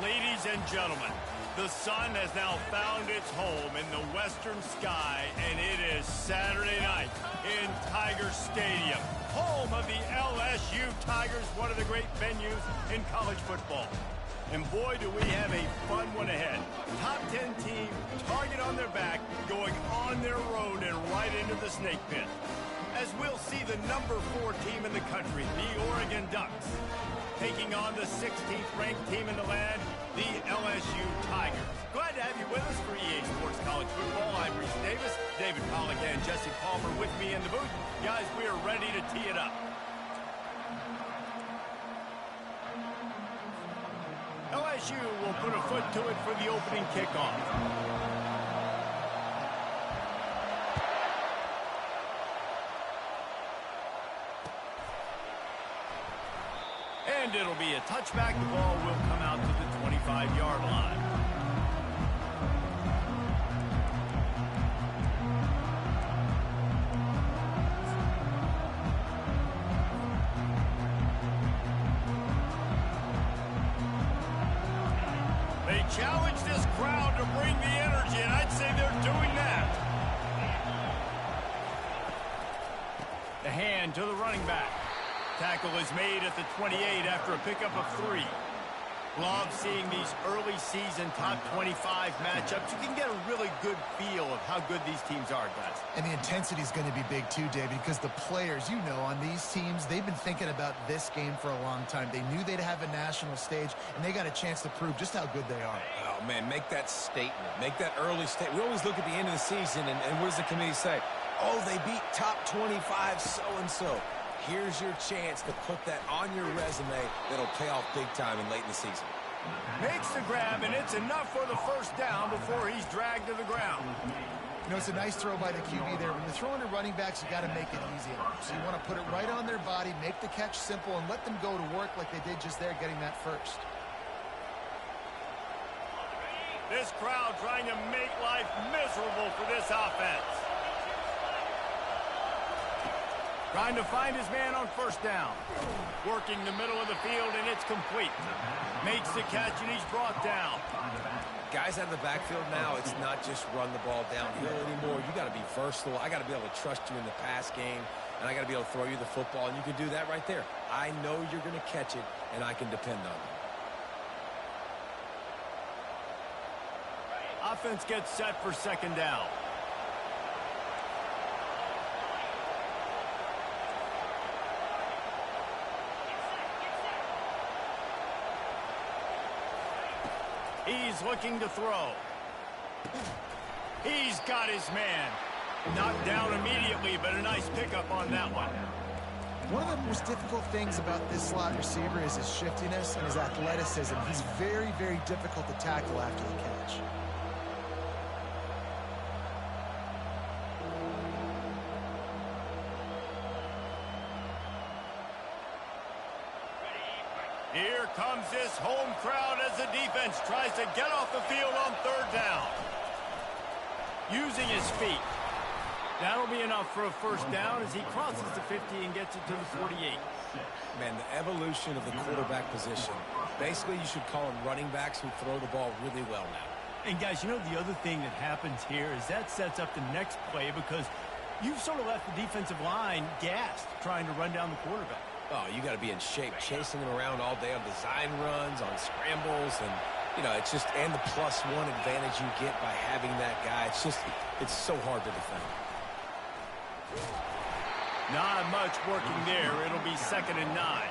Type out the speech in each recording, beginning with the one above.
Ladies and gentlemen, the sun has now found its home in the western sky, and it is Saturday night in Tiger Stadium, home of the LSU Tigers, one of the great venues in college football. And boy, do we have a fun one ahead. Top 10 team, target on their back, going on their road and right into the snake pit. As we'll see the number 4 team in the country, the Oregon Ducks, taking on the 16th ranked team in the land, the LSU Tigers. Glad to have you with us for EA Sports College Football. I'm Reese Davis, David Pollack and Jesse Palmer with me in the booth. Guys, we are ready to tee it up. LSU will put a foot to it for the opening kickoff. And it'll be a touchback. The ball will come out to the 25-yard line. They challenge this crowd to bring the energy, and I'd say they're doing that. The hand to the running back. Tackle is made at the 28 after a pickup of 3. Love seeing these early season top 25 matchups. You can get a really good feel of how good these teams are, guys. And the intensity is going to be big too, David, because the players, you know, on these teams, they've been thinking about this game for a long time. They knew they'd have a national stage, and they got a chance to prove just how good they are. Oh, man, make that statement. Make that early statement. We always look at the end of the season, and what does the committee say? Oh, they beat top 25 so-and-so. Here's your chance to put that on your resume that'll pay off big time and late in the season. Makes the grab, and it's enough for the first down before he's dragged to the ground. You know, it's a nice throw by the QB there. When you're throwing to running backs, you got to make it easy on them. So you want to put it right on their body, make the catch simple, and let them go to work like they did just there, getting that first. This crowd trying to make life miserable for this offense. Trying to find his man on first down. Working the middle of the field, and it's complete. Makes the catch, and he's brought down. Guys out of the backfield now, it's not just run the ball downhill anymore. You got to be versatile. I got to be able to trust you in the pass game, and I got to be able to throw you the football, and you can do that right there. I know you're going to catch it, and I can depend on you. Offense gets set for second down. He's looking to throw. He's got his man. Knocked down immediately, but a nice pickup on that one. One of the most difficult things about this slot receiver is his shiftiness and his athleticism. He's very, very difficult to tackle after the catch. Here comes this home crowd as the defense tries to get off the field on third down. Using his feet. That'll be enough for a first down as he crosses the 50 and gets it to the 48. Man, the evolution of the quarterback position. Basically, you should call them running backs who throw the ball really well now. And guys, you know the other thing that happens here is that sets up the next play because you've sort of left the defensive line gassed trying to run down the quarterback. Oh, you got to be in shape, chasing him around all day on design runs, on scrambles, and, you know, it's just, and the +1 advantage you get by having that guy. It's just, it's so hard to defend. Not much working there. It'll be 2nd and 9.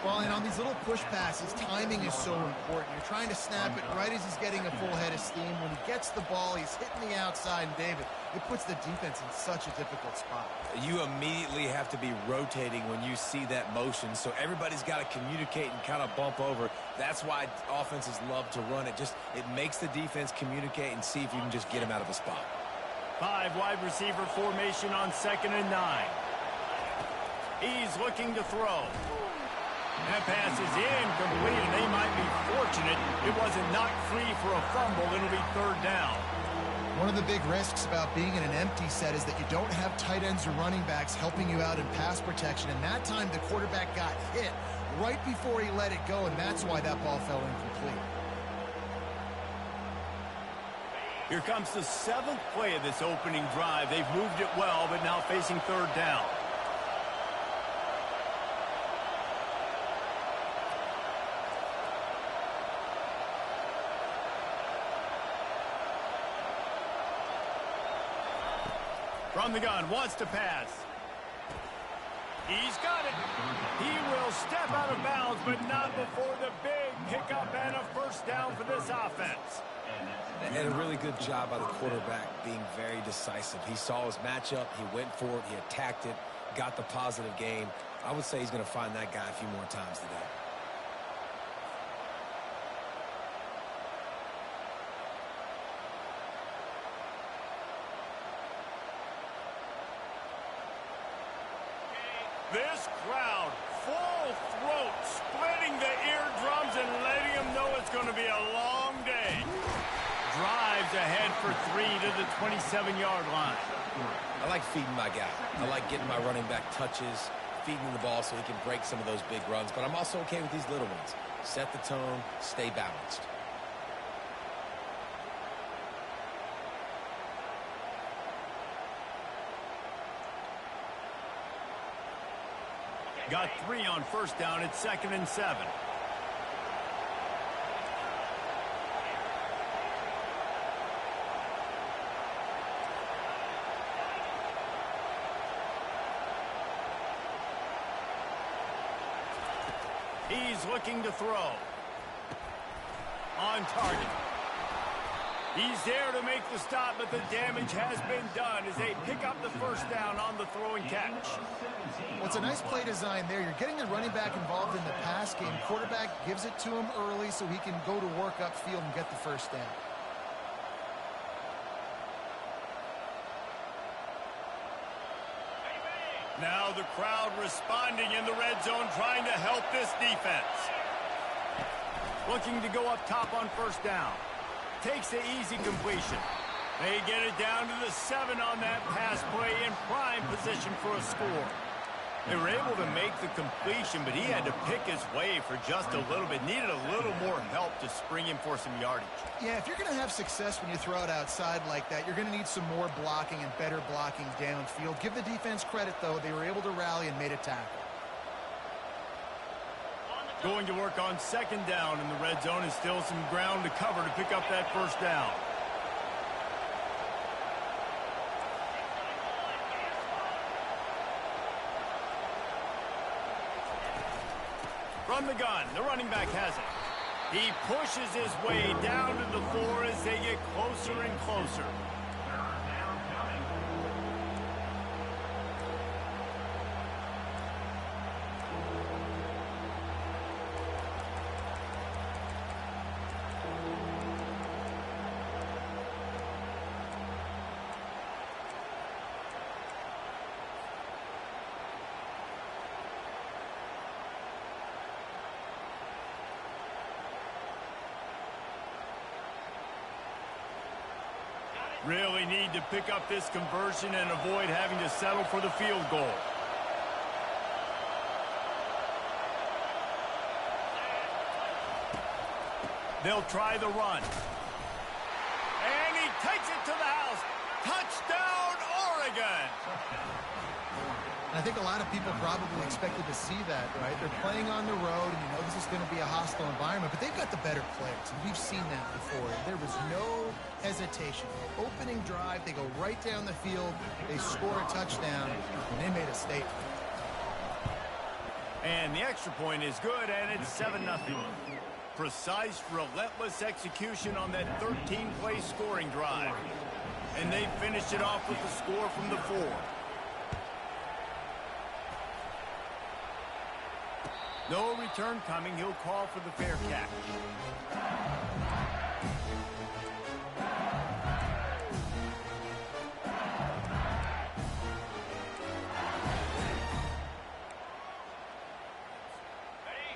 Well, and on these little push passes, timing is so important. You're trying to snap it right as he's getting a full head of steam. When he gets the ball, he's hitting the outside, and David, it puts the defense in such a difficult spot. You immediately have to be rotating when you see that motion, so everybody's got to communicate and kind of bump over. That's why offenses love to run it. Just, it makes the defense communicate and see if you can just get him out of a spot. 5 wide receiver formation on 2nd and 9. He's looking to throw. That pass is incomplete, and they might be fortunate it wasn't knocked free for a fumble. It'll be 3rd down. One of the big risks about being in an empty set is that you don't have tight ends or running backs helping you out in pass protection, and that time the quarterback got hit right before he let it go, and that's why that ball fell incomplete. Here comes the 7th play of this opening drive. They've moved it well, but now facing 3rd down. From the gun, wants to pass. He's got it. He will step out of bounds, but not before the big pickup and a 1st down for this offense. And a really good job by the quarterback being very decisive. He saw his matchup, he went for it, he attacked it, got the positive gain. I would say he's going to find that guy a few more times today. This crowd, full throat, splitting the eardrums and letting them know it's going to be a long day. Drives ahead for 3 to the 27-yard line. I like feeding my guy. I like getting my running back touches, feeding the ball so he can break some of those big runs. But I'm also okay with these little ones. Set the tone, stay balanced. Got 3 on 1st down. It's 2nd and 7. He's looking to throw. On target. He's there to make the stop, but the damage has been done as they pick up the 1st down on the throw and catch. Well, it's a nice play design there. You're getting the running back involved in the pass game. Quarterback gives it to him early so he can go to work upfield and get the 1st down. Now the crowd responding in the red zone, trying to help this defense. Looking to go up top on 1st down. Takes the easy completion. They get it down to the 7 on that pass play in prime position for a score. They were able to make the completion, but he had to pick his way for just a little bit. Needed a little more help to spring him for some yardage. Yeah, if you're going to have success when you throw it outside like that, you're going to need some more blocking and better blocking downfield. Give the defense credit, though. They were able to rally and made a tackle. Going to work on 2nd down in the red zone, is still some ground to cover to pick up that 1st down. From the gun, the running back has it. He pushes his way down to the 4 as they get closer and closer. Really need to pick up this conversion and avoid having to settle for the field goal. They'll try the run. And he takes it to the house. Touchdown, Oregon! And I think a lot of people probably expected to see that, right? They're playing on the road, and you know this is going to be a hostile environment, but they've got the better players, and we've seen that before. There was no hesitation. Opening drive, they go right down the field, they score a touchdown, and they made a statement. And the extra point is good, and it's 7-0. Precise, relentless execution on that 13-play scoring drive. And they finished it off with the score from the 4. No return coming. He'll call for the fair catch.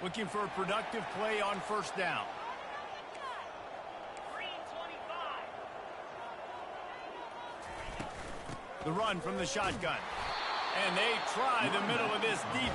Looking for a productive play on 1st down. The run from the shotgun. And they try the middle of this deep.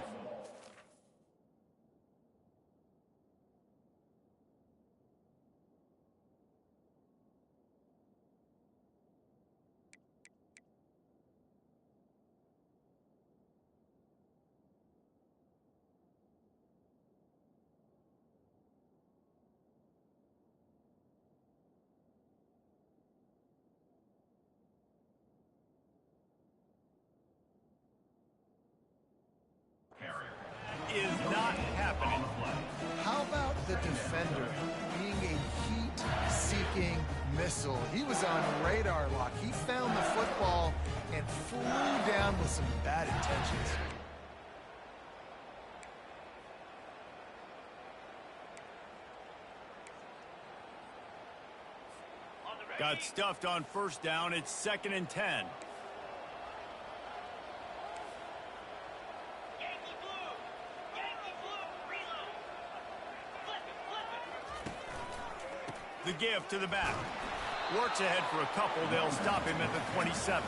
the defender being a heat-seeking missile. He was on radar lock. He found the football and flew down with some bad intentions. Got stuffed on first down. It's 2nd and 10. The give to the back. Works ahead for a couple. They'll stop him at the 27.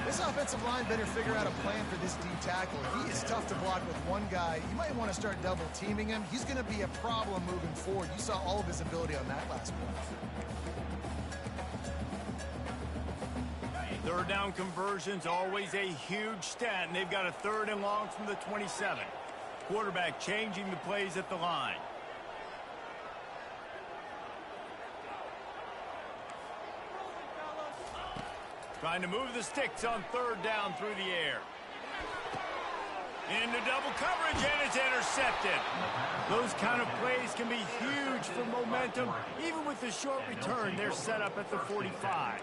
This offensive line better figure out a plan for this D tackle. He is tough to block with one guy. You might want to start double teaming him. He's going to be a problem moving forward. You saw all of his ability on that last play. Third down conversion's always a huge stat, and they've got a 3rd and long from the 27. Quarterback changing the plays at the line. Trying to move the sticks on 3rd down through the air. Into double coverage, and it's intercepted. Those kind of plays can be huge for momentum. Even with the short return, they're set up at the 45.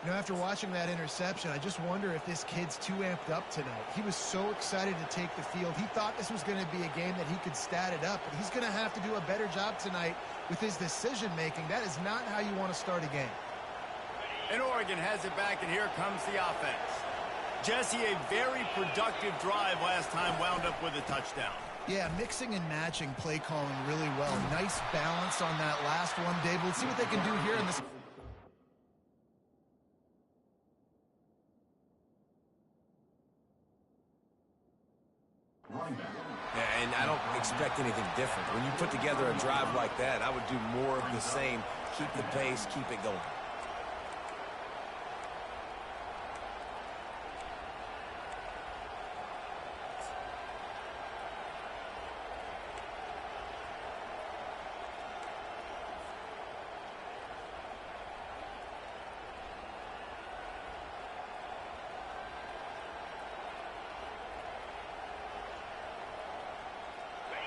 You know, after watching that interception, I just wonder if this kid's too amped up tonight. He was so excited to take the field. He thought this was going to be a game that he could stat it up, but he's going to have to do a better job tonight with his decision-making. That is not how you want to start a game. And Oregon has it back, and here comes the offense. Jesse, a very productive drive last time, wound up with a touchdown. Yeah, mixing and matching play calling really well. Nice balance on that last one, Dave. Let's see what they can do here in this. Yeah, and I don't expect anything different. When you put together a drive like that, I would do more of the same. Keep the pace, keep it going.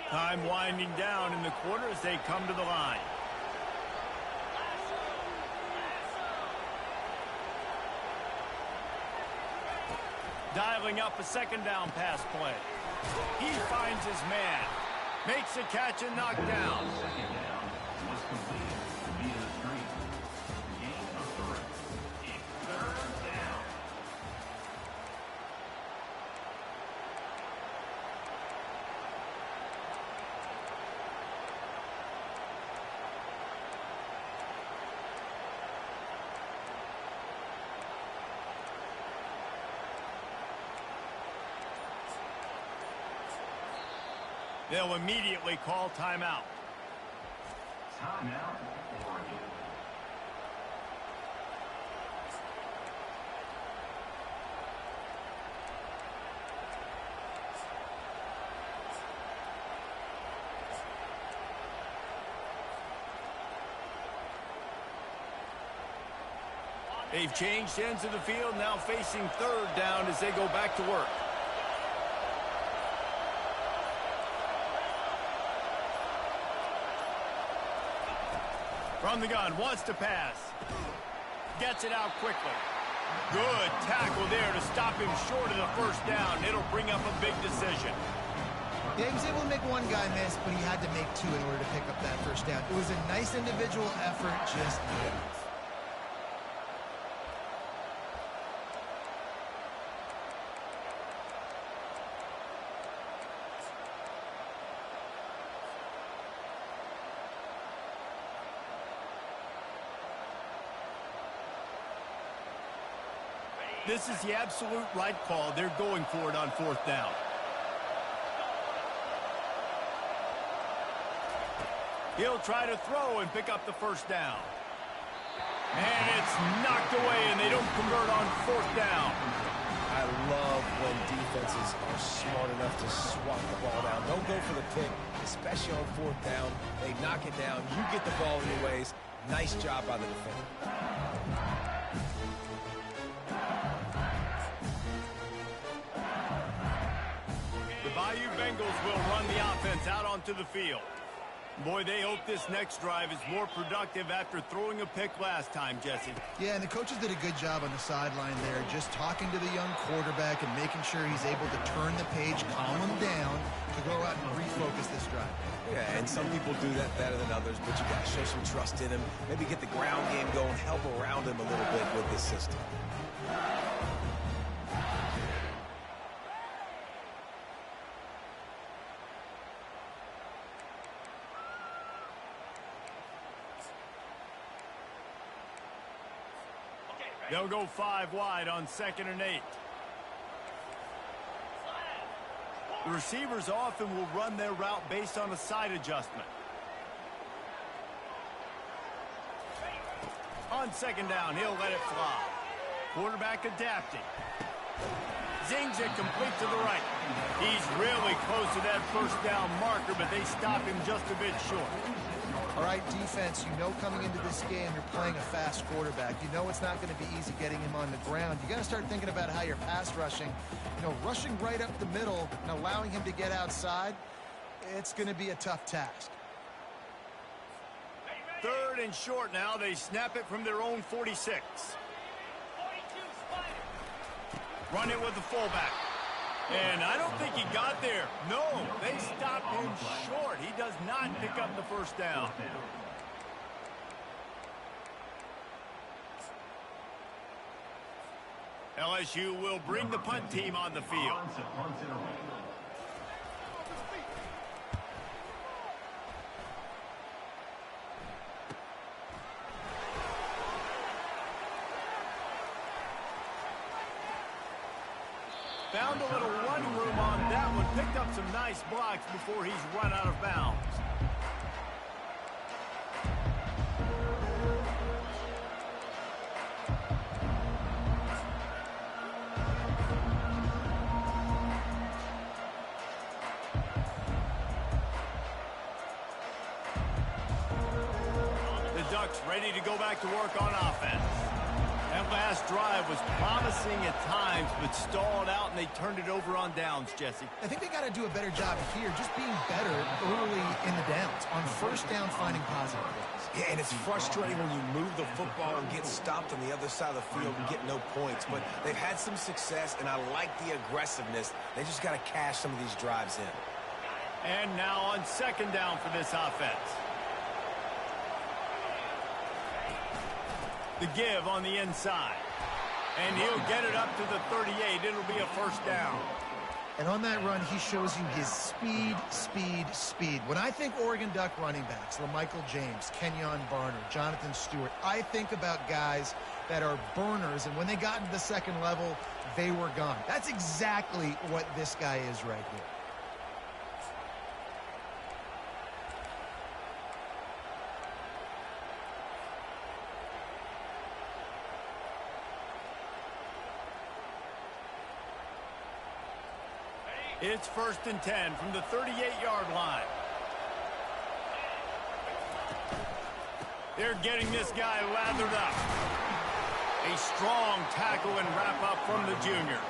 Time winding down in the quarter as they come to the line. Dialing up a 2nd down pass play. He finds his man. Makes a catch and knocked down. They'll immediately call timeout. Timeout, Oregon. They've changed ends of the field, now facing 3rd down as they go back to work. From the gun, wants to pass. Gets it out quickly. Good tackle there to stop him short of the 1st down. It'll bring up a big decision. Yeah, he was able to make one guy miss, but he had to make 2 in order to pick up that 1st down. It was a nice individual effort, just not enough. This is the absolute right call. They're going for it on 4th down. He'll try to throw and pick up the 1st down. And it's knocked away, and they don't convert on 4th down. I love when defenses are smart enough to swat the ball down. Don't go for the pick, especially on 4th down. They knock it down. You get the ball anyways. Nice job by the defender. The Bayou Bengals will run the offense out onto the field. Boy, they hope this next drive is more productive after throwing a pick last time, Jesse. Yeah, and the coaches did a good job on the sideline there, just talking to the young quarterback and making sure he's able to turn the page, calm him down, to go out and refocus this drive. Yeah, and some people do that better than others, but you got to show some trust in him. Maybe get the ground game going, help around him a little bit with this system. They'll go 5 wide on 2nd and 8. The receivers often will run their route based on a side adjustment. On 2nd down, he'll let it fly. Quarterback adapting. Zings it complete to the right. He's really close to that first down marker, but they stop him just a bit short. All right, defense, you know coming into this game you're playing a fast quarterback. You know it's not going to be easy getting him on the ground. You got to start thinking about how you're pass rushing. You know, rushing right up the middle and allowing him to get outside, it's going to be a tough task. 3rd and short now. They snap it from their own 46. Run it with the fullback. And I don't think he got there. No, they stopped him short. He does not pick up the first down. LSU will bring the punt team on the field. Found a little run room on that one. Picked up some nice blocks before he's run out of bounds. The Ducks ready to go back to work on offense. That last drive was promising at times, but stalled out, and they turned it over on downs, Jesse. I think they got to do a better job here, just being better early in the downs. On first down, finding positive plays. Yeah, and it's frustrating when you move the football and get stopped on the other side of the field and get no points. But they've had some success, and I like the aggressiveness. They just got to cash some of these drives in. And now on 2nd down for this offense. The give on the inside. And he'll get it up to the 38. It'll be a first down. And on that run, he shows you his speed, speed, speed. When I think Oregon Duck running backs, LaMichael James, Kenyon Barner, Jonathan Stewart, I think about guys that are burners, and when they got into the second level, they were gone. That's exactly what this guy is right here. It's 1st and 10 from the 38-yard line. They're getting this guy lathered up. A strong tackle and wrap-up from the junior.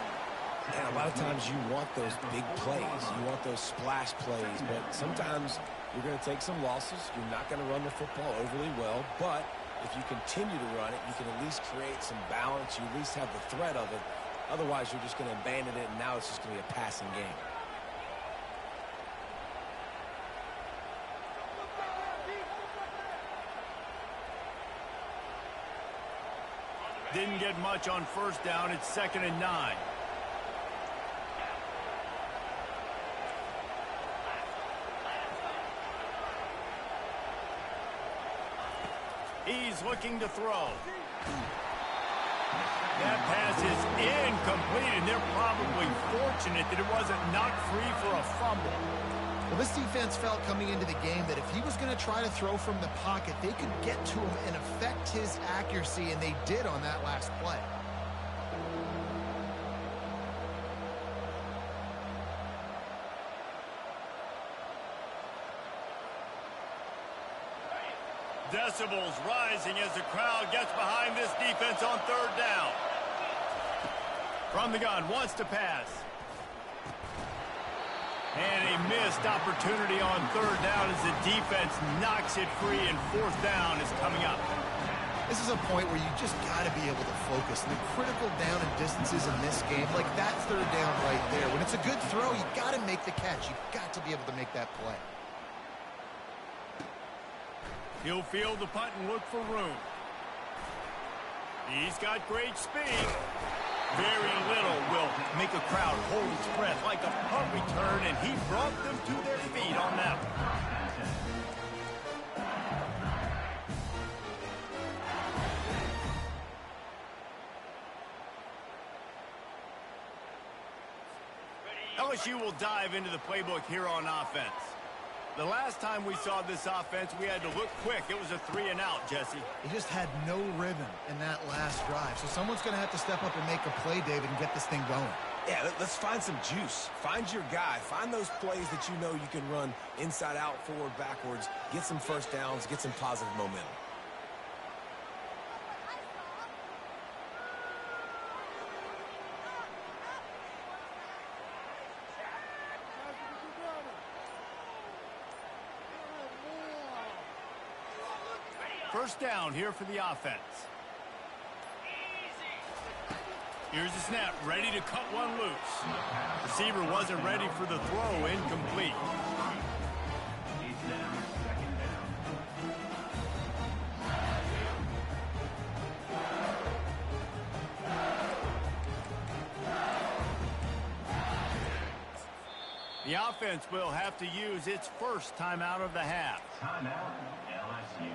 And a lot of times you want those big plays. You want those splash plays. But sometimes you're going to take some losses. You're not going to run the football overly well. But if you continue to run it, you can at least create some balance. You at least have the threat of it. Otherwise, you're just going to abandon it, and now it's just going to be a passing game. Didn't get much on first down. It's 2nd and 9. He's looking to throw. That pass is incomplete, and they're probably fortunate that it wasn't knocked free for a fumble. Well, this defense felt coming into the game that if he was going to try to throw from the pocket, they could get to him and affect his accuracy, and they did on that last play. Decibels rising as the crowd gets behind this defense on 3rd down. From the gun, wants to pass. And a missed opportunity on third down as the defense knocks it free, and fourth down is coming up. This is a point where you just got to be able to focus. The critical down and distances in this game, like that third down right there. When it's a good throw, you got to make the catch. You've got to be able to make that play. He'll field the punt and look for room. He's got great speed. Very little will make a crowd hold its breath like a punt return, and he brought them to their feet on that one. LSU will dive into the playbook here on offense. The last time we saw this offense, we had to look quick. It was a 3-and-out, Jesse. He just had no rhythm in that last drive. So someone's going to have to step up and make a play, David, and get this thing going. Yeah, let's find some juice. Find your guy. Find those plays that you know you can run inside out, forward, backwards. Get some first downs. Get some positive momentum. First down here for the offense. Here's the snap, ready to cut one loose. Receiver wasn't ready for the throw, incomplete. The offense will have to use its first timeout of the half. Timeout, LSU.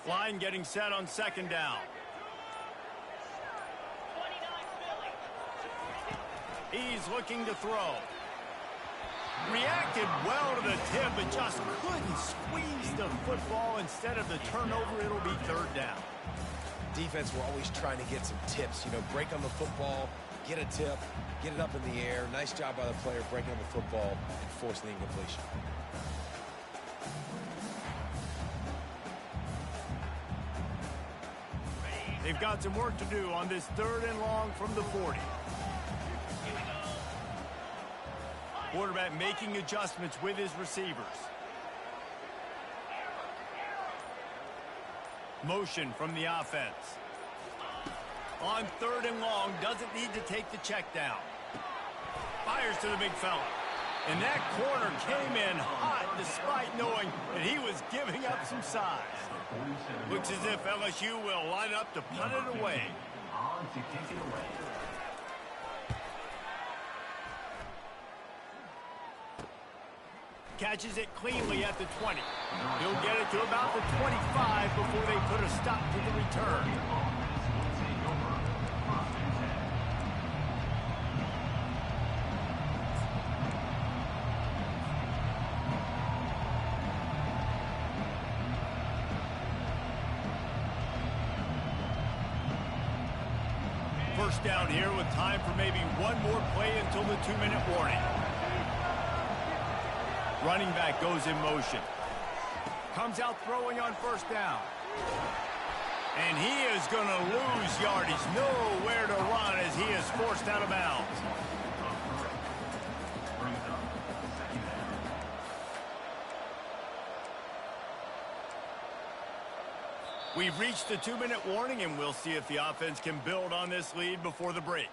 Line getting set on second down. He's looking to throw. Reacted well to the tip, but just couldn't squeeze the football. Instead of the turnover, it'll be third down. Defense, we're always trying to get some tips. You know, break on the football, get a tip, get it up in the air. Nice job by the player breaking on the football and forcing the incompletion. They've got some work to do on this third and long from the 40. Quarterback making adjustments with his receivers. Motion from the offense. On third and long, doesn't need to take the check down. Fires to the big fella. And that corner came in hot despite knowing that he was giving up some size. Looks as if LSU will line up to punt it away. On to kick it away. Catches it cleanly at the 20. He'll get it to about the 25 before they put a stop to the return. First down here with time for maybe one more play until the 2-minute warning. Running back goes in motion. Comes out throwing on first down. And he is going to lose yardage. Nowhere to run as he is forced out of bounds. We've reached the 2-minute warning, and we'll see if the offense can build on this lead before the break.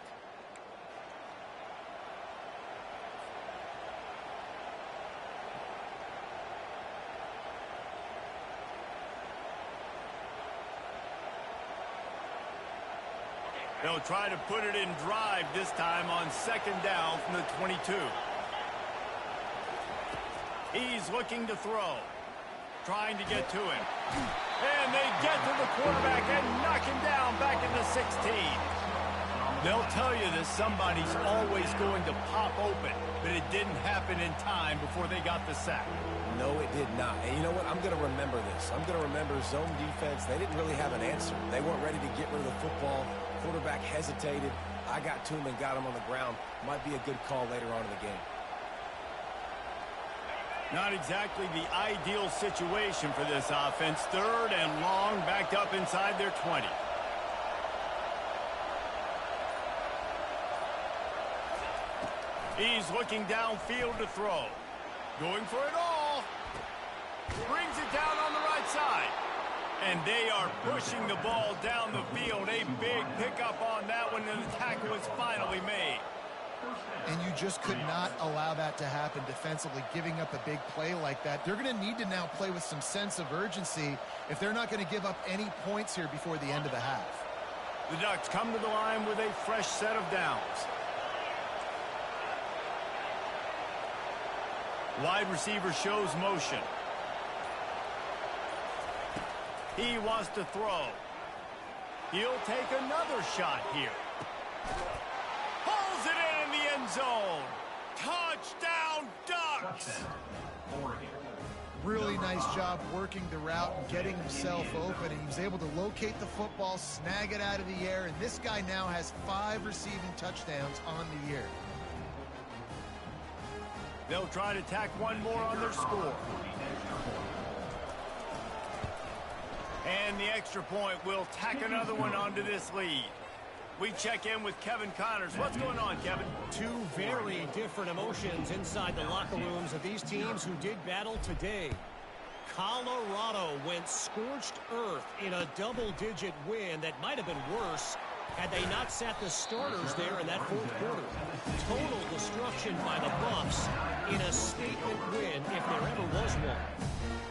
They'll try to put it in drive this time on second down from the 22. He's looking to throw. Trying to get to him. And they get to the quarterback and knock him down back in the 16. They'll tell you that somebody's always going to pop open, but it didn't happen in time before they got the sack. No, it did not. And you know what? I'm going to remember this. I'm going to remember zone defense. They didn't really have an answer. They weren't ready to get rid of the football. Quarterback hesitated. I got to him and got him on the ground. Might be a good call later on in the game. Not exactly the ideal situation for this offense. 3rd and long, backed up inside their 20. He's looking downfield to throw. Going for it all. Brings it down on the right side. And they are pushing the ball down the field. A big pickup on that one, and the tackle is finally made. And you just could not allow that to happen defensively, giving up a big play like that. They're going to need to now play with some sense of urgency if they're not going to give up any points here before the end of the half. The Ducks come to the line with a fresh set of downs. Wide receiver shows motion. He wants to throw. He'll take another shot here. Pulls it in the end zone. Touchdown, Ducks! Really nice job working the route and getting himself open. And he was able to locate the football, snag it out of the air, and this guy now has 5 receiving touchdowns on the year. They'll try to tack one more on their score. And the extra point will tack another one onto this lead. We check in with Kevin Connors. What's going on, Kevin? 2 very different emotions inside the locker rooms of these teams who did battle today. Colorado went scorched earth in a double-digit win that might have been worse had they not sat the starters there in that 4th quarter. Total destruction by the Buffs in a statement win if there ever was one.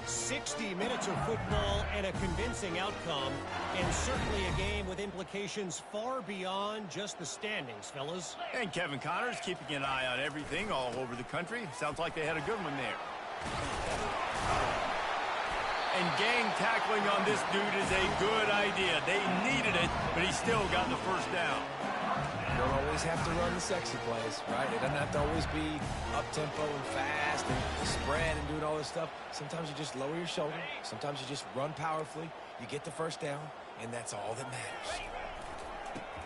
60 minutes of football and a convincing outcome, and certainly a game with implications far beyond just the standings, fellas. And Kevin Connors keeping an eye on everything all over the country. Sounds like they had a good one there. And gang tackling on this dude is a good idea. They needed it, but he still got the first down. You don't always have to run the sexy plays, right? It doesn't have to always be up-tempo and fast and spread and doing all this stuff. Sometimes you just lower your shoulder. Sometimes you just run powerfully. You get the first down, and that's all that matters.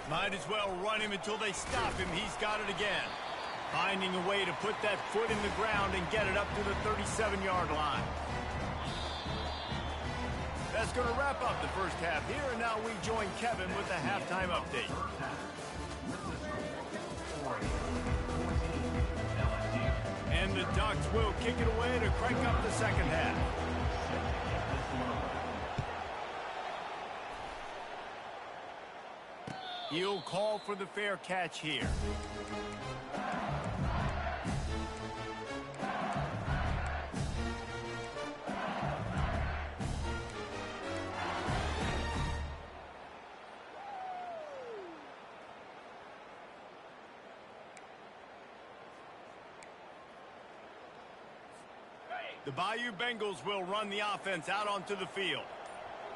Might as well run him until they stop him. He's got it again. Finding a way to put that foot in the ground and get it up to the 37-yard line. That's going to wrap up the first half here, and now we join Kevin with the halftime update. And the Ducks will kick it away to crank up the second half. He'll call for the fair catch here. The Bayou Bengals will run the offense out onto the field.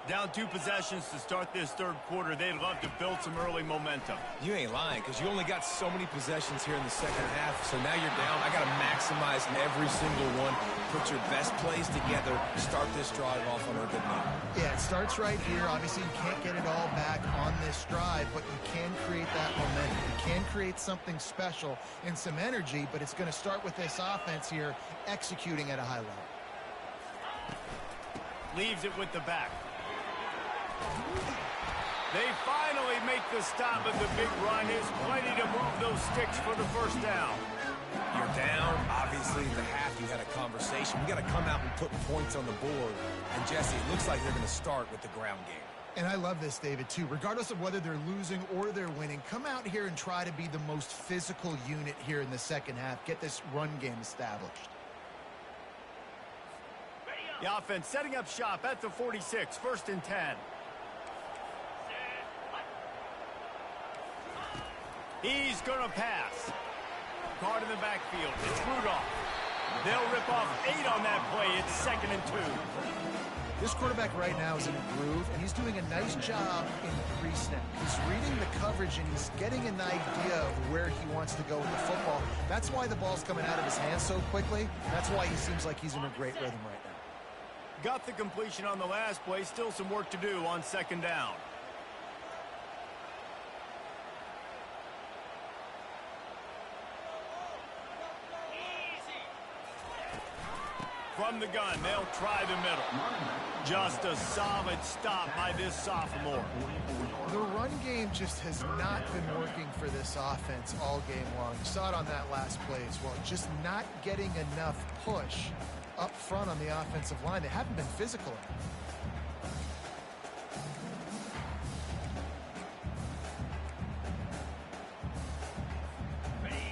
Down 2 possessions to start this 3rd quarter. They'd love to build some early momentum. You ain't lying, because you only got so many possessions here in the second half, so now you're down. I got to maximize every single one. Put your best plays together. Start this drive off on a good note. Yeah, it starts right here. Obviously, you can't get it all back on this drive, but you can create that momentum. You can create something special and some energy, but it's going to start with this offense here executing at a high level. Leaves it with the back. They finally make the stop, but the big run is plenty to move those sticks for the first down. You're down. Obviously, in the half, you had a conversation. We got to come out and put points on the board. And, Jesse, it looks like they're going to start with the ground game. And I love this, David, too. Regardless of whether they're losing or they're winning, come out here and try to be the most physical unit here in the second half. Get this run game established. The offense setting up shop at the 46, 1st and 10. He's going to pass. Guard in the backfield. It's Rudolph. They'll rip off 8 on that play. It's 2nd and 2. This quarterback right now is in a groove, and he's doing a nice job in pre-snap. He's reading the coverage, and he's getting an idea of where he wants to go with the football. That's why the ball's coming out of his hands so quickly. That's why he seems like he's in a great rhythm right now. Got the completion on the last play. Still some work to do on 2nd down. From the gun, they'll try the middle. Just a solid stop by this sophomore. The run game just has not been working for this offense all game long. You saw it on that last play as well. Just not getting enough push up front on the offensive line. They haven't been physical enough.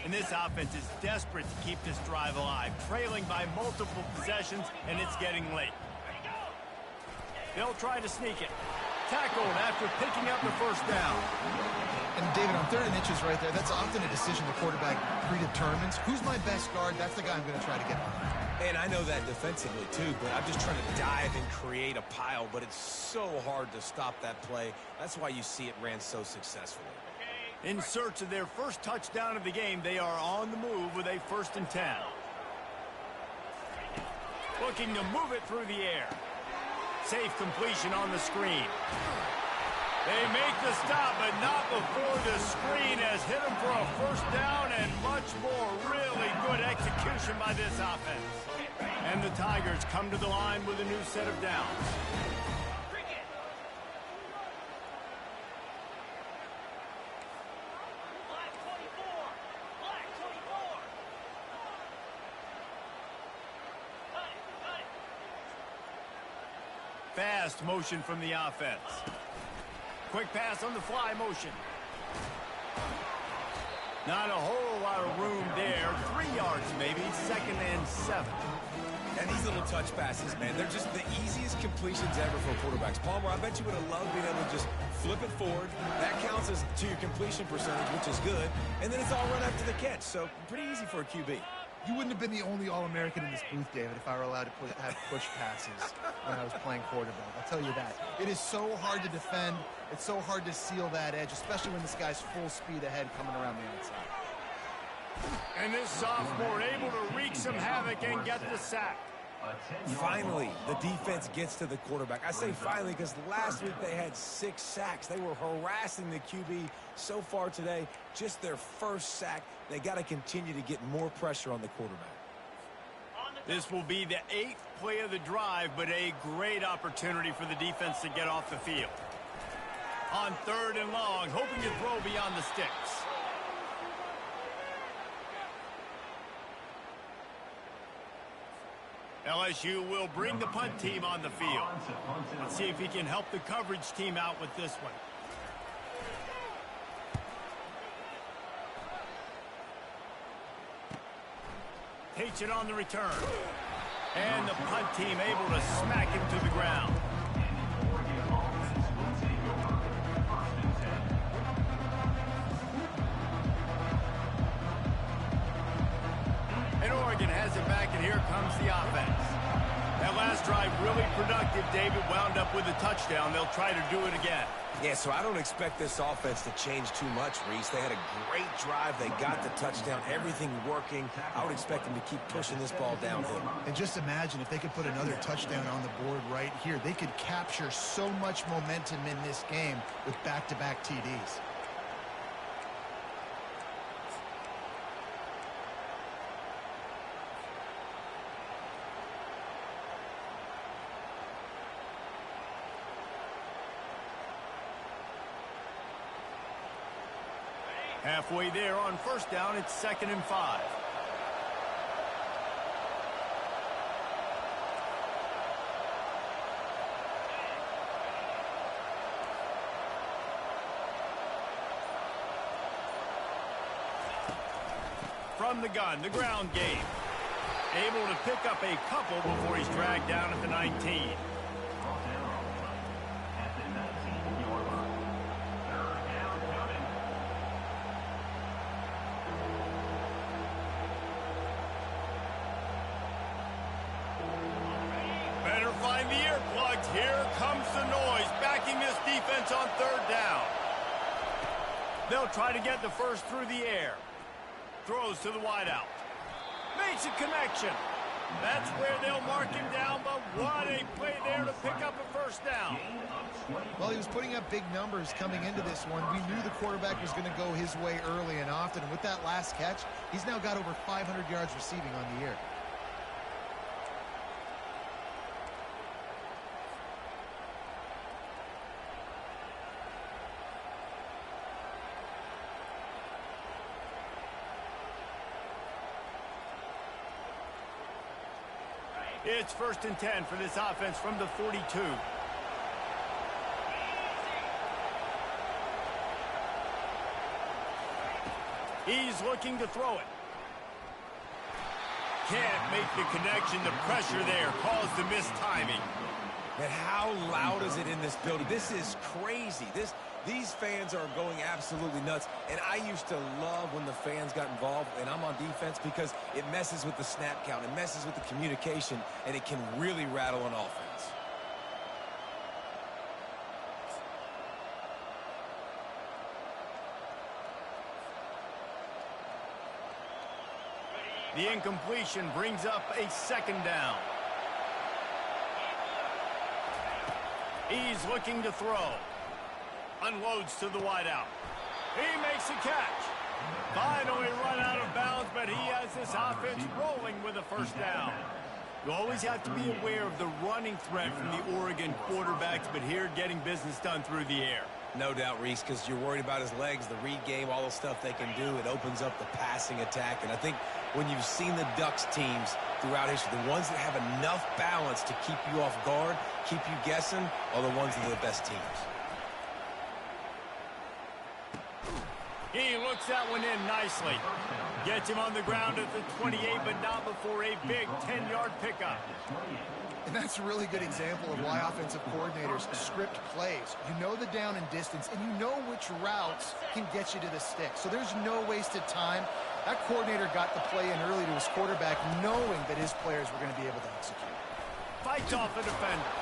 And this offense is desperate to keep this drive alive, trailing by multiple possessions, and it's getting late. They'll try to sneak it. Tackled after picking up the first down. And David, on 3rd and inches right there, that's often a decision the quarterback predetermines. Who's my best guard? That's the guy I'm going to try to get behind. And I know that defensively, too, but I'm just trying to dive and create a pile, but it's so hard to stop that play. That's why you see it ran so successfully. In search of their first touchdown of the game, they are on the move with a 1st and 10. Looking to move it through the air. Safe completion on the screen. They make the stop, but not before the screen has hit them for a 1st down and much more. Really good execution by this offense. And the Tigers come to the line with a new set of downs. Fast motion from the offense. Quick pass on the fly motion. Not a whole lot of room there. 3 yards maybe, 2nd and 7. And these little touch passes, man, they're just the easiest completions ever for quarterbacks. Palmer, I bet you would have loved being able to just flip it forward. That counts as to your completion percentage, which is good. And then it's all run after the catch. So pretty easy for a QB. You wouldn't have been the only All-American in this booth, David, if I were allowed to have push passes when I was playing quarterback. I'll tell you that. It is so hard to defend. It's so hard to seal that edge, especially when this guy's full speed ahead coming around the outside. And this sophomore able to wreak some havoc and get the sack. Finally, the defense gets to the quarterback. I say finally because last week they had 6 sacks. They were harassing the QB so far today. Just their first sack. They got to continue to get more pressure on the quarterback. This will be the 8th play of the drive, but a great opportunity for the defense to get off the field. On 3rd and long, hoping to throw beyond the sticks. LSU will bring the punt team on the field. Let's see if he can help the coverage team out with this one. Takes it on the return. And the punt team able to smack him to the ground. And Oregon has it back, and here comes the offense. That last drive really productive. David wound up with a touchdown. They'll try to do it again. Yeah, so I don't expect this offense to change too much, Reese. They had a great drive. They got the touchdown. Everything working. I would expect them to keep pushing this ball downhill. And just imagine if they could put another touchdown on the board right here. They could capture so much momentum in this game with back-to-back TDs. Halfway there on 1st down, it's 2nd and 5. From the gun, the ground game. Able to pick up a couple before he's dragged down at the 19. Find the earplugs. Here comes the noise, backing this defense on 3rd down. They'll try to get the first through the air. Throws to the wideout. Makes a connection. That's where they'll mark him down, but what a play there to pick up a 1st down. Well, he was putting up big numbers coming into this one. We knew the quarterback was going to go his way early and often, and with that last catch, he's now got over 500 yards receiving on the year. It's 1st and 10 for this offense from the 42. He's looking to throw it. Can't make the connection. The pressure there caused the missed timing. And how loud is it in this building? This is crazy. These fans are going absolutely nuts. And I used to love when the fans got involved, and I'm on defense, because it messes with the snap count. It messes with the communication, and it can really rattle an offense. The incompletion brings up a 2nd down. He's looking to throw. Unloads to the wideout. He makes a catch. Finally run out of bounds, but he has this offense rolling with a 1st down. You always have to be aware of the running threat from the Oregon quarterbacks, but here getting business done through the air. No doubt, Reese, because you're worried about his legs, the read game, all the stuff they can do. It opens up the passing attack. And I think when you've seen the Ducks teams throughout history, the ones that have enough balance to keep you off guard, keep you guessing, are the ones that are the best teams. He looks that one in nicely. Gets him on the ground at the 28, but not before a big 10-yard pickup. And that's a really good example of why offensive coordinators script plays. You know the down and distance, and you know which routes can get you to the stick. So there's no wasted time. That coordinator got the play in early to his quarterback, knowing that his players were going to be able to execute. Fights off a defender.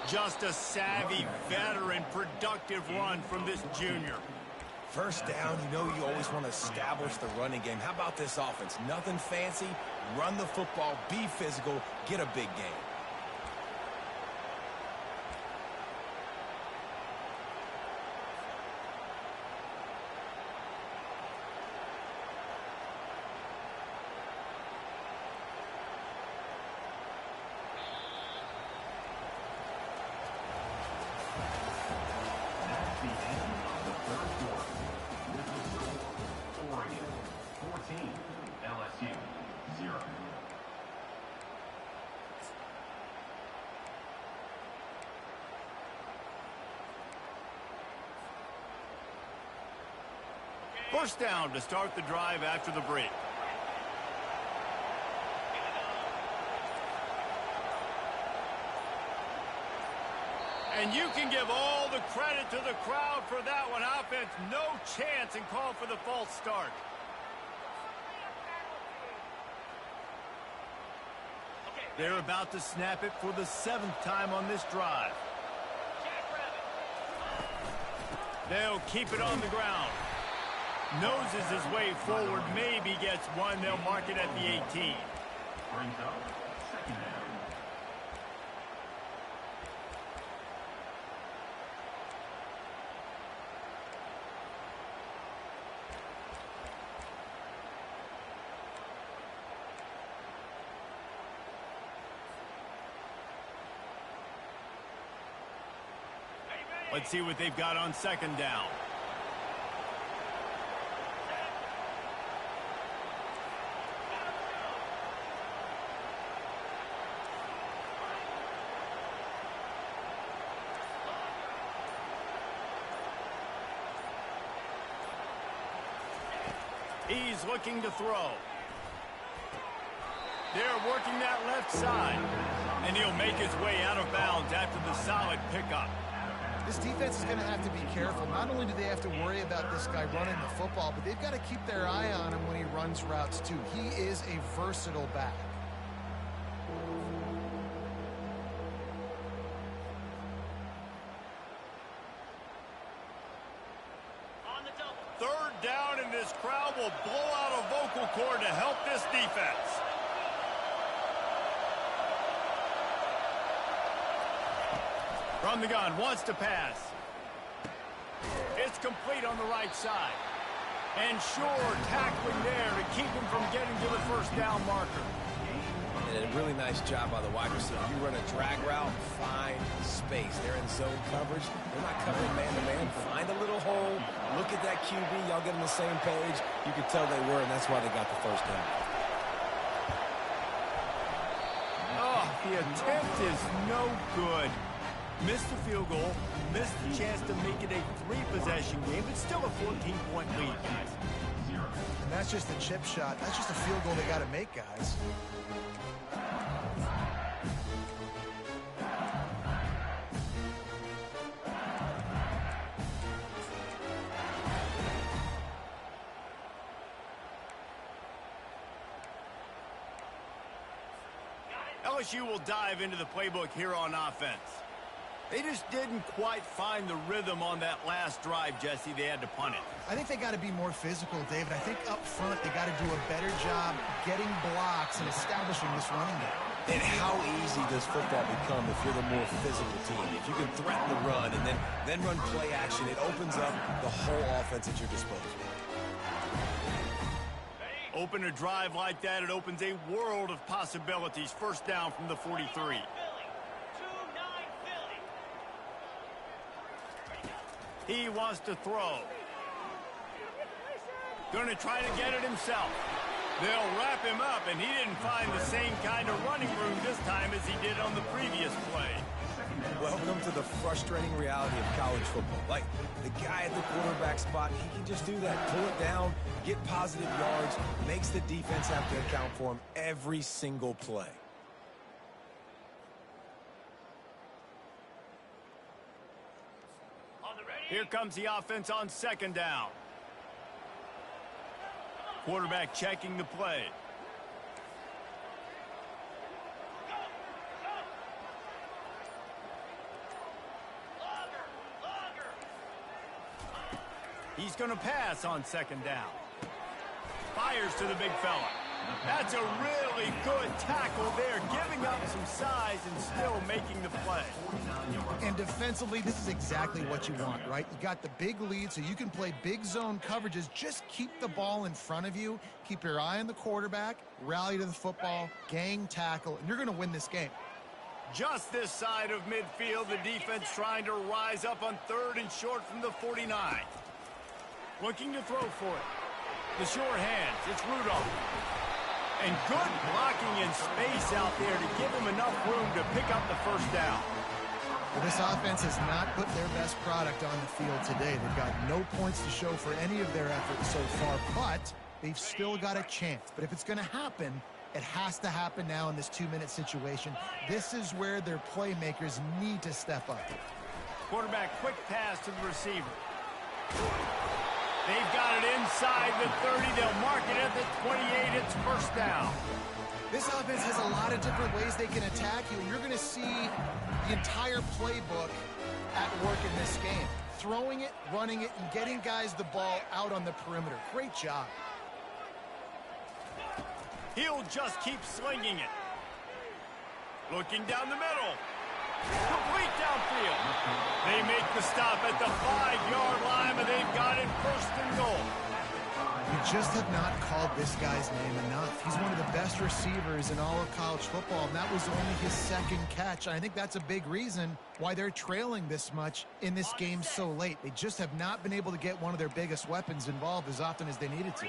Just a savvy, veteran, productive run from this junior. 1st down, you know you always want to establish the running game. How about this offense? Nothing fancy. Run the football, be physical, get a big game. That's the end of the 3rd quarter. This is the score. Oregon 14, LSU 0. First down to start the drive after the break. And you can give all the credit to the crowd for that one. Offense, no chance, and call for the false start. They're about to snap it for the 7th time on this drive. They'll keep it on the ground. Noses his way forward, maybe gets one. They'll mark it at the 18. Brings up 2nd down. Let's see what they've got on 2nd down. He's looking to throw. They're working that left side. And he'll make his way out of bounds after the solid pickup. This defense is going to have to be careful. Not only do they have to worry about this guy running the football, but they've got to keep their eye on him when he runs routes too. He is a versatile back. Third down, and this crowd will blow out a vocal cord to help this defense. From the gun, wants to pass. It's complete on the right side. And sure, tackling there to keep him from getting to the 1st down marker. And a really nice job by the wide receiver. You run a drag route, find space. They're in zone coverage. They're not covering man-to-man. Find a little hole. Look at that QB. Y'all get on the same page. You could tell they were, and that's why they got the 1st down. the attempt is no good. Missed the field goal, missed the chance to make it a 3-possession game, but still a 14-point lead, guys. And that's just a chip shot. That's just a field goal they got to make, guys. LSU will dive into the playbook here on offense. They just didn't quite find the rhythm on that last drive, Jesse. They had to punt it. I think they got to be more physical, David. I think up front they got to do a better job getting blocks and establishing this running game. And how easy does football become if you're the more physical team? If you can threaten the run and then run play action, it opens up the whole offense at your disposal. Open a drive like that, it opens a world of possibilities. First down from the 43. He wants to throw. Going to try to get it himself. They'll wrap him up, and he didn't find the same kind of running room this time as he did on the previous play. Welcome to the frustrating reality of college football. Like, the guy at the quarterback spot, he can just do that. Pull it down, get positive yards, makes the defense have to account for him every single play. Here comes the offense on second down. Quarterback checking the play. He's going to pass on second down. Fires to the big fella. That's a really good tackle there, giving up some size and still making the play. And defensively, this is exactly what you want, right? You got the big lead, so you can play big zone coverages. Just keep the ball in front of you. Keep your eye on the quarterback. Rally to the football. Gang tackle. And you're going to win this game. Just this side of midfield, the defense trying to rise up on third and short from the 49. Looking to throw for it. The short hands. It's Rudolph. And good blocking in space out there to give him enough room to pick up the first down. Well, this offense has not put their best product on the field today. They've got no points to show for any of their efforts so far, but they've still got a chance. But if it's going to happen, it has to happen now in this 2-minute situation. This is where their playmakers need to step up. Quarterback quick pass to the receiver. They've got it inside the 30. They'll mark it at the 28. It's first down. This offense has a lot of different ways they can attack you, and you're going to see the entire playbook at work in this game. Throwing it, running it, and getting guys the ball out on the perimeter. Great job. He'll just keep slinging it. Looking down the middle. Complete downfield. They make the stop at the 5-yard line, but they've got it first and goal. You just have not called this guy's name enough. He's one of the best receivers in all of college football, and that was only his second catch. And I think that's a big reason why they're trailing this much in this game so late. They just have not been able to get one of their biggest weapons involved as often as they needed to.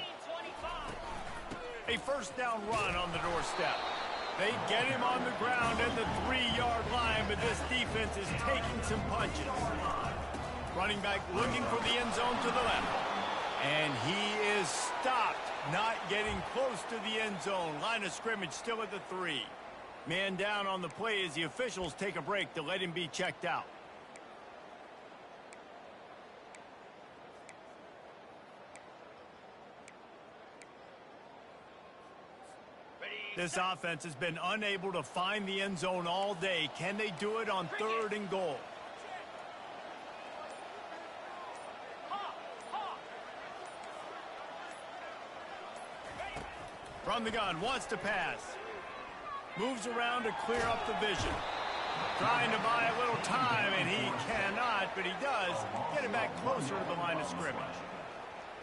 A first down run on the doorstep. They get him on the ground at the 3-yard line, but this defense is taking some punches. Running back looking for the end zone to the left. And he is stopped, not getting close to the end zone. Line of scrimmage still at the 3. Man down on the play as the officials take a break to let him be checked out. This offense has been unable to find the end zone all day. Can they do it on third and goal? From the gun, wants to pass. Moves around to clear up the vision. Trying to buy a little time, and he cannot, but he does get it back closer to the line of scrimmage.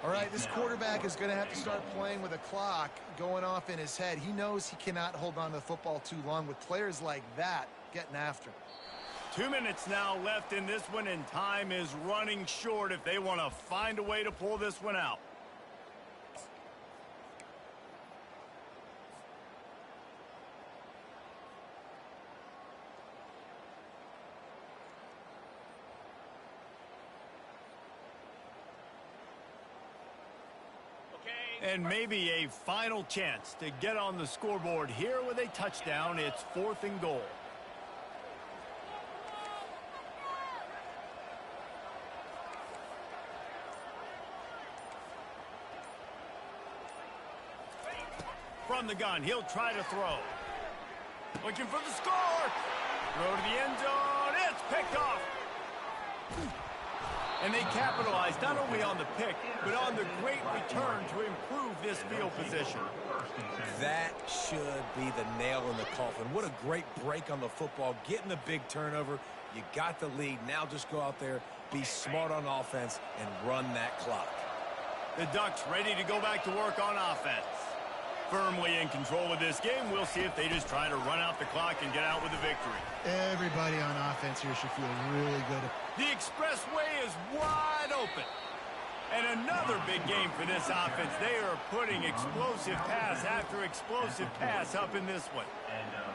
All right, this quarterback is going to have to start playing with a clock going off in his head. He knows he cannot hold on to the football too long with players like that getting after him. 2 minutes now left in this one, and time is running short if they want to find a way to pull this one out. And maybe a final chance to get on the scoreboard here with a touchdown. It's 4th and goal. From the gun, he'll try to throw. Looking for the score. Throw to the end zone. It's picked off. And they capitalized not only on the pick, but on the great return to improve this field position. That should be the nail in the coffin. What a great break on the football. Getting the big turnover. You got the lead. Now just go out there, be smart on offense, and run that clock. The Ducks ready to go back to work on offense. Firmly in control of this game. We'll see if they just try to run out the clock and get out with a victory. Everybody on offense here should feel really good. The expressway is wide open. And another big game for this offense. They are putting explosive pass after explosive pass up in this one.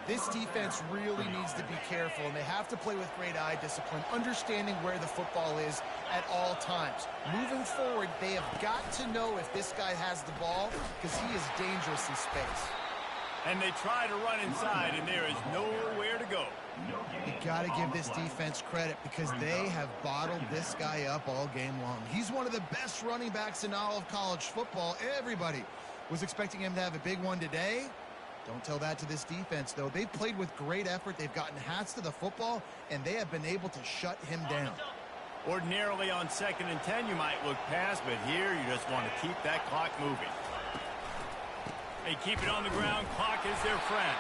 This defense really needs to be careful, and they have to play with great eye discipline, understanding where the football is at all times. Moving forward, they have got to know if this guy has the ball, because he is dangerous in space. And they try to run inside, and there is nowhere to go. You got to give this defense credit because they have bottled this guy up all game long. He's one of the best running backs in all of college football. Everybody was expecting him to have a big one today. Don't tell that to this defense, though. They've played with great effort. They've gotten hats to the football, and they have been able to shut him down. Ordinarily on 2nd and 10, you might look past, but here you just want to keep that clock moving. They keep it on the ground. Clock is their friend.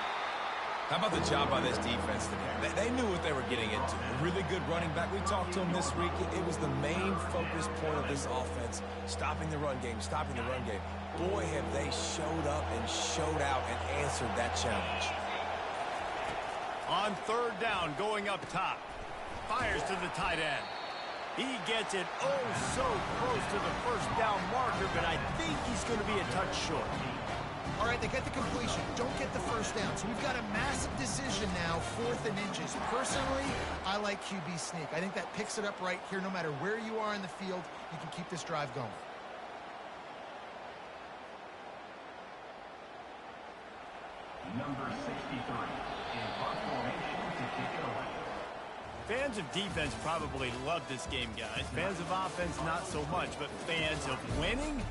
How about the job by this defense today? They knew what they were getting into. A really good running back. We talked to him this week. It was the main focus point of this offense. Stopping the run game, stopping the run game. Boy, have they showed up and showed out and answered that challenge. On 3rd down, going up top. Fires to the tight end. He gets it oh so close to the 1st down marker, but I think he's going to be a touch short. All right, they get the completion. Don't get the 1st down. So we've got a massive decision now, 4th and inches. Personally, I like QB sneak. I think that picks it up right here. No matter where you are in the field, you can keep this drive going. Number 63 in punt formation to kick it away. Fans of defense probably love this game, guys. Fans of offense, not so much. But fans of winning?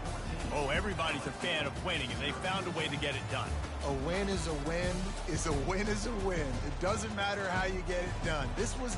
Oh, everybody's a fan of winning, and they found a way to get it done. A win is a win is a win is a win. It doesn't matter how you get it done. This was